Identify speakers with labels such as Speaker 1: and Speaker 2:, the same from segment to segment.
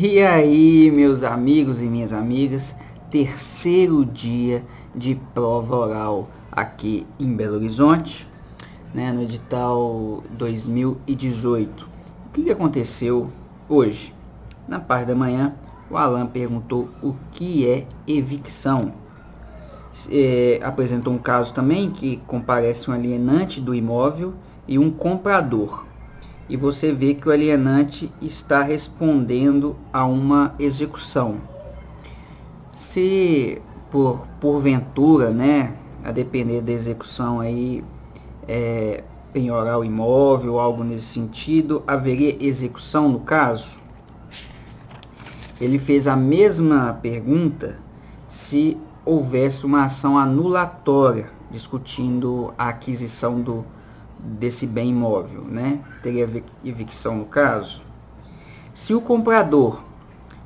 Speaker 1: E aí, meus amigos e minhas amigas, terceiro dia de prova oral aqui em Belo Horizonte, né, no edital 2018. O que aconteceu hoje? Na parte da manhã, o Alan perguntou o que é evicção. Apresentou um caso também que comparece um alienante do imóvel e um comprador. E você vê que o alienante está respondendo a uma execução. Se porventura, né, a depender da execução aí, penhorar o imóvel ou algo nesse sentido, haveria execução no caso? Ele fez a mesma pergunta se houvesse uma ação anulatória discutindo a aquisição desse bem imóvel, né? Teria evicção no caso. Se o comprador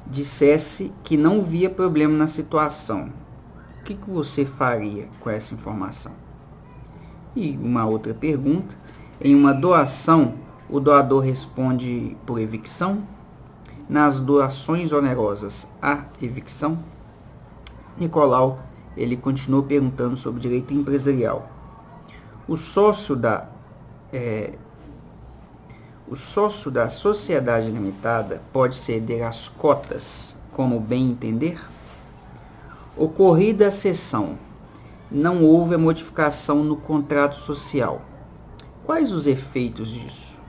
Speaker 1: dissesse que não via problema na situação, o que você faria com essa informação? E uma outra pergunta: em uma doação, o doador responde por evicção? Nas doações onerosas, há evicção? Nicolau, ele continuou perguntando sobre direito empresarial. O sócio da sociedade limitada pode ceder as cotas como bem entender? Ocorrida a cessão, não houve a modificação no contrato social. Quais os efeitos disso?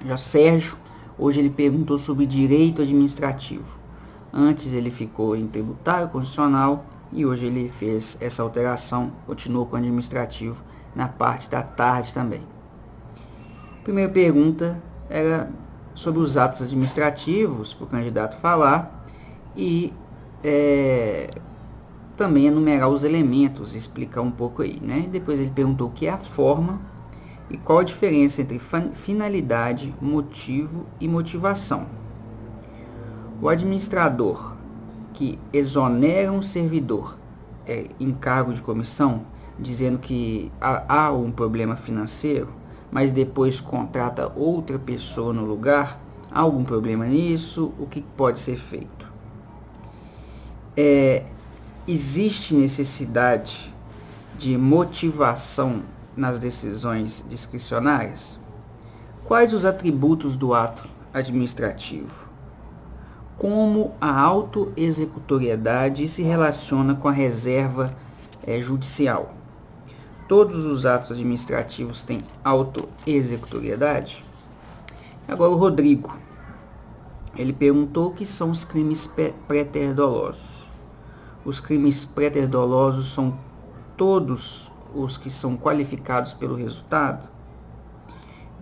Speaker 1: Já Sérgio, hoje ele perguntou sobre direito administrativo. Antes ele ficou em tributário constitucional e hoje ele fez essa alteração, continuou com o administrativo na parte da tarde também. A primeira pergunta era sobre os atos administrativos, para o candidato falar, e também enumerar os elementos, explicar um pouco aí, né? Depois ele perguntou o que é a forma e qual a diferença entre finalidade, motivo e motivação. O administrador que exonera um servidor em cargo de comissão, dizendo que há um problema financeiro, mas depois contrata outra pessoa no lugar, há algum problema nisso? O que pode ser feito? Existe necessidade de motivação nas decisões discricionárias? Quais os atributos do ato administrativo? Como a autoexecutoriedade se relaciona com a reserva judicial? Todos os atos administrativos têm autoexecutoriedade? Agora o Rodrigo, ele perguntou o que são os crimes preter-dolosos. Os crimes preter-dolosos são todos os que são qualificados pelo resultado?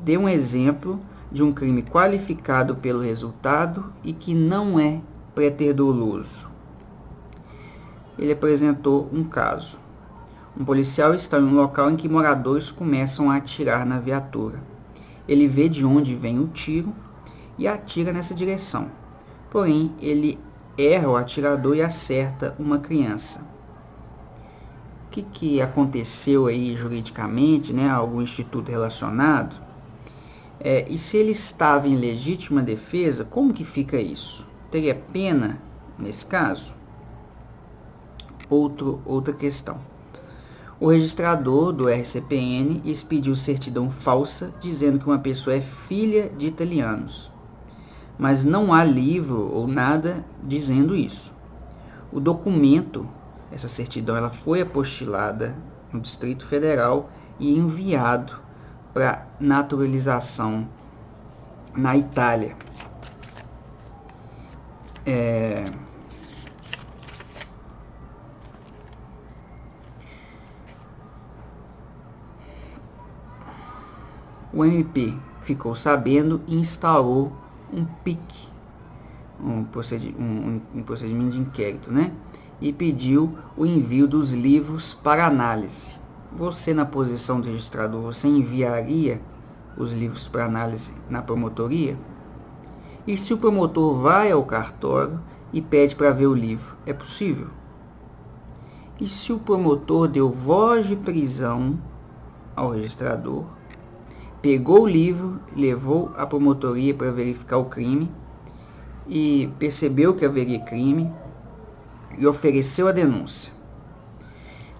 Speaker 1: Dê um exemplo de um crime qualificado pelo resultado e que não é preter-doloso. Ele apresentou um caso. Um policial está em um local em que moradores começam a atirar na viatura. Ele vê de onde vem o tiro e atira nessa direção. Porém, ele erra o atirador e acerta uma criança. O que aconteceu aí juridicamente, né? Algum instituto relacionado? E se ele estava em legítima defesa, como que fica isso? Teria pena nesse caso? Outra questão. O registrador do RCPN expediu certidão falsa dizendo que uma pessoa é filha de italianos, mas não há livro ou nada dizendo isso. O documento, essa certidão, ela foi apostilada no Distrito Federal e enviado para naturalização na Itália. O MP ficou sabendo e instaurou um PIC, um procedimento de inquérito, né? E pediu o envio dos livros para análise. Você, na posição do registrador, você enviaria os livros para análise na promotoria? E se o promotor vai ao cartório e pede para ver o livro, é possível? E se o promotor deu voz de prisão ao registrador, pegou o livro, levou à promotoria para verificar o crime e percebeu que haveria crime e ofereceu a denúncia.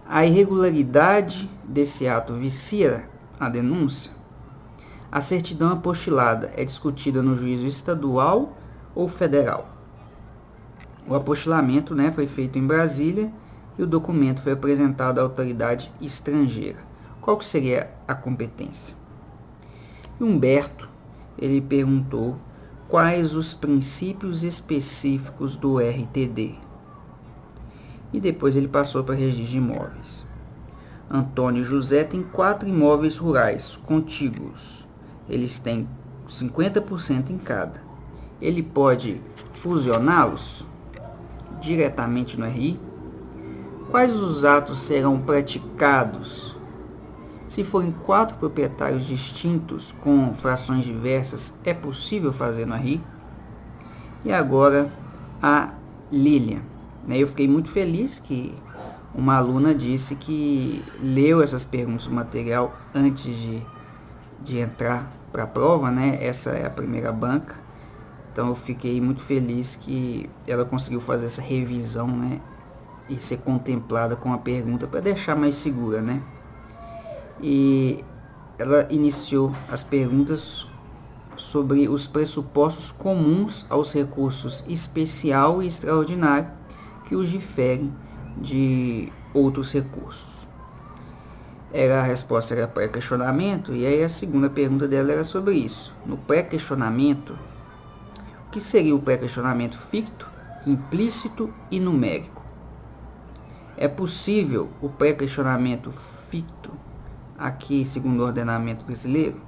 Speaker 1: A irregularidade desse ato vicia a denúncia. A certidão apostilada é discutida no juízo estadual ou federal. O apostilamento, foi feito em Brasília e o documento foi apresentado à autoridade estrangeira. Qual que seria a competência? Humberto, ele perguntou quais os princípios específicos do RTD. E depois ele passou para registro de imóveis. Antônio José tem 4 imóveis rurais contíguos. Eles têm 50% em cada. Ele pode fusioná-los diretamente no RI? Quais os atos serão praticados? Se forem 4 proprietários distintos com frações diversas, é possível fazer no RI? E agora a Lilian. Eu fiquei muito feliz que uma aluna disse que leu essas perguntas do material antes de entrar para a prova, Essa é a primeira banca. Então eu fiquei muito feliz que ela conseguiu fazer essa revisão, e ser contemplada com a pergunta para deixar mais segura, E ela iniciou as perguntas sobre os pressupostos comuns aos recursos especial e extraordinário que os diferem de outros recursos. A resposta era pré-questionamento, e aí a segunda pergunta dela era sobre isso. No pré-questionamento, o que seria o pré-questionamento ficto, implícito e numérico? É possível o pré-questionamento ficto aqui, segundo o ordenamento brasileiro?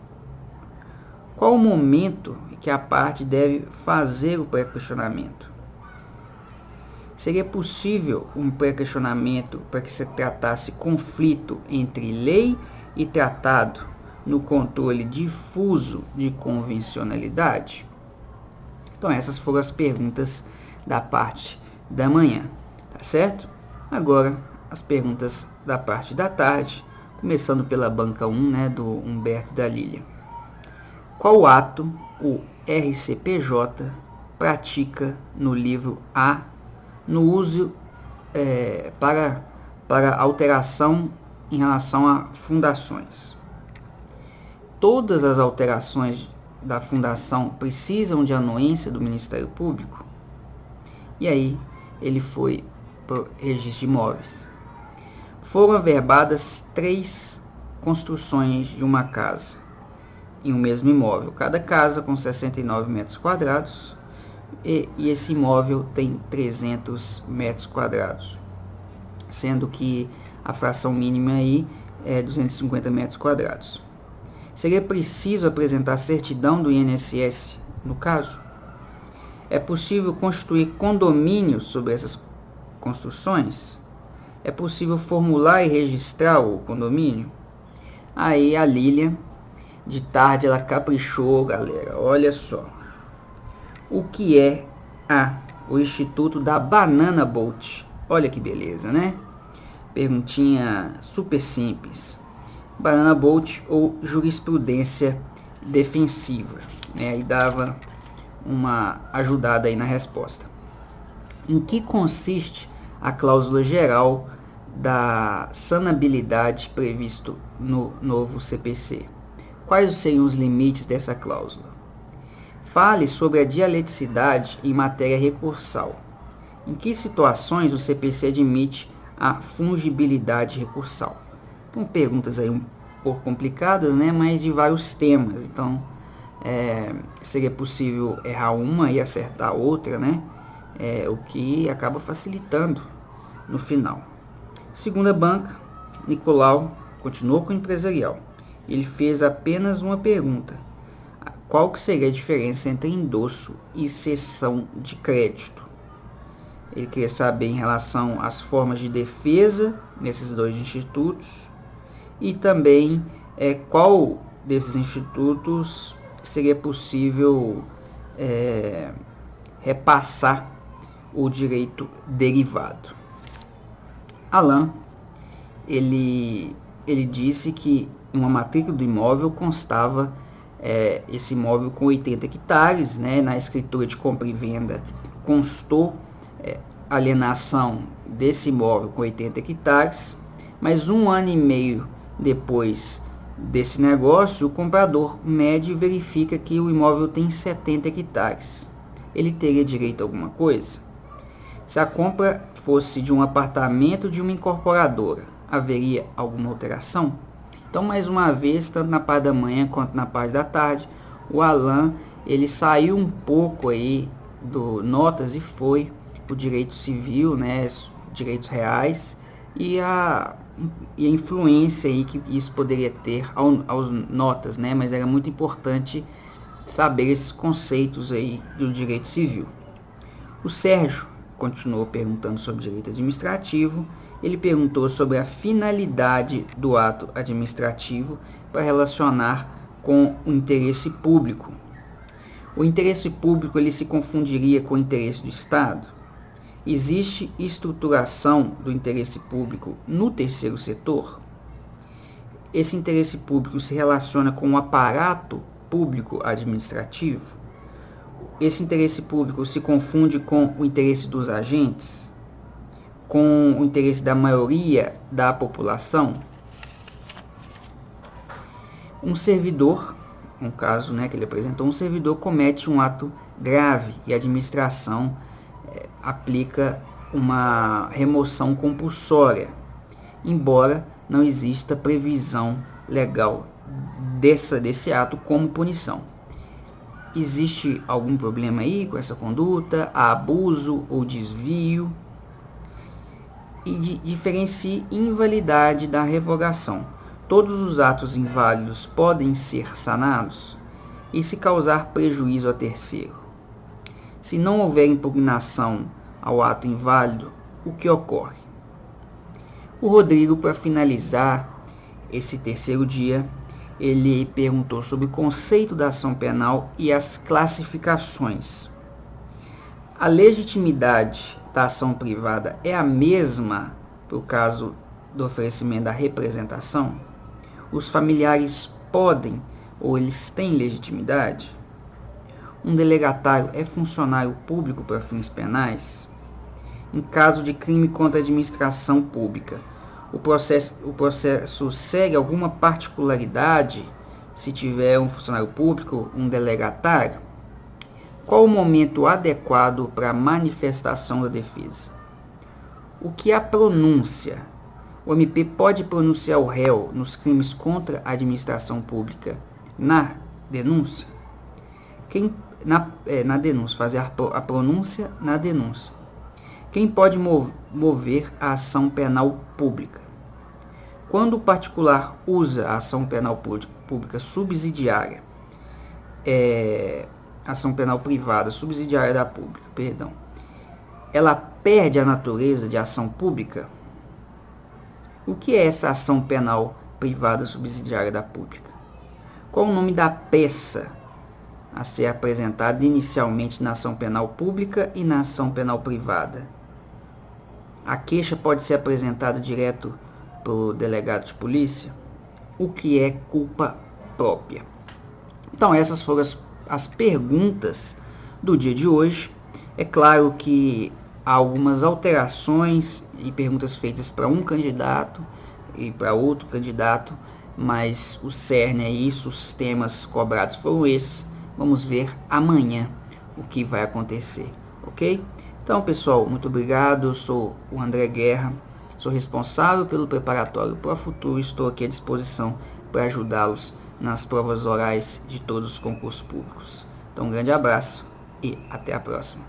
Speaker 1: Qual o momento em que a parte deve fazer o pré-questionamento? Seria possível um pré-questionamento para que se tratasse conflito entre lei e tratado no controle difuso de convencionalidade? Então essas foram as perguntas da parte da manhã, tá certo? Agora as perguntas da parte da tarde, começando pela banca 1, do Humberto da Lilian. Qual ato o RCPJ pratica no livro A no uso para alteração em relação a fundações? Todas as alterações da fundação precisam de anuência do Ministério Público? E aí ele foi para o registro de imóveis. Foram averbadas 3 construções de uma casa em um mesmo imóvel, cada casa com 69 metros quadrados, e esse imóvel tem 300 metros quadrados, sendo que a fração mínima aí é 250 metros quadrados. Seria preciso apresentar certidão do INSS no caso? É possível constituir condomínios sobre essas construções? É possível formular e registrar o condomínio? Aí a Lilian, de tarde, ela caprichou, galera. Olha só. O que é o Instituto da Banana Boat? Olha que beleza, Perguntinha super simples. Banana Boat ou jurisprudência defensiva, Aí dava uma ajudada aí na resposta. Em que consiste a cláusula geral da sanabilidade previsto no novo CPC? Quais seriam os limites dessa cláusula? Fale sobre a dialeticidade em matéria recursal. Em que situações o CPC admite a fungibilidade recursal? Então, perguntas aí um pouco complicadas, mas de vários temas. Então, seria possível errar uma e acertar outra, o que acaba facilitando no final. Segunda banca, Nicolau continuou com o empresarial. Ele fez apenas uma pergunta: qual que seria a diferença entre endosso e cessão de crédito? Ele queria saber em relação às formas de defesa nesses 2 institutos e também qual desses institutos seria possível repassar o direito derivado. Alain, ele disse que uma matrícula do imóvel constava esse imóvel com 80 hectares, né? Na escritura de compra e venda constou alienação desse imóvel com 80 hectares, mas 1 ano e meio depois desse negócio, o comprador mede e verifica que o imóvel tem 70 hectares. Ele teria direito a alguma coisa? Se a compra fosse de um apartamento de uma incorporadora, haveria alguma alteração? Então, mais uma vez, tanto na parte da manhã quanto na parte da tarde, o Alan ele saiu um pouco aí do notas e foi o direito civil, né, direitos reais e a influência aí que isso poderia ter aos notas, né, mas era muito importante saber esses conceitos aí do direito civil. O Sérgio continuou perguntando sobre direito administrativo. Ele perguntou sobre a finalidade do ato administrativo para relacionar com o interesse público. O interesse público ele se confundiria com o interesse do Estado? Existe estruturação do interesse público no terceiro setor? Esse interesse público se relaciona com o aparato público administrativo? Esse interesse público se confunde com o interesse dos agentes? Com o interesse da maioria da população? Um servidor, um caso, né, que ele apresentou, um servidor comete um ato grave e a administração aplica uma remoção compulsória, embora não exista previsão legal desse ato como punição. Existe algum problema aí com essa conduta? Há abuso ou desvio? E diferencie invalidade da revogação. Todos os atos inválidos podem ser sanados? E se causar prejuízo a terceiro? Se não houver impugnação ao ato inválido, o que ocorre? O Rodrigo, para finalizar esse terceiro dia, ele perguntou sobre o conceito da ação penal e as classificações. A legitimidade da ação privada é a mesma para o caso do oferecimento da representação? Os familiares podem ou eles têm legitimidade? Um delegatário é funcionário público para fins penais? Em caso de crime contra a administração pública, o processo segue alguma particularidade se tiver um funcionário público, um delegatário? Qual o momento adequado para a manifestação da defesa? O que é a pronúncia? O MP pode pronunciar o réu nos crimes contra a administração pública na denúncia? Na denúncia, fazer a pronúncia na denúncia. Quem pode mover a ação penal pública? Quando o particular usa a ação penal pública subsidiária, ação penal privada subsidiária da pública, perdão, ela perde a natureza de ação pública? O que é essa ação penal privada subsidiária da pública? Qual o nome da peça a ser apresentada inicialmente na ação penal pública e na ação penal privada? A queixa pode ser apresentada direto para o delegado de polícia? O que é culpa própria? Então, essas foram as perguntas do dia de hoje. É claro que há algumas alterações e perguntas feitas para um candidato e para outro candidato, mas o cerne é isso, os temas cobrados foram esses. Vamos ver amanhã o que vai acontecer, ok? Então, pessoal, muito obrigado. Eu sou o André Guerra, sou responsável pelo preparatório Pro Futuro. Estou aqui à disposição para ajudá-los nas provas orais de todos os concursos públicos. Então, um grande abraço e até a próxima.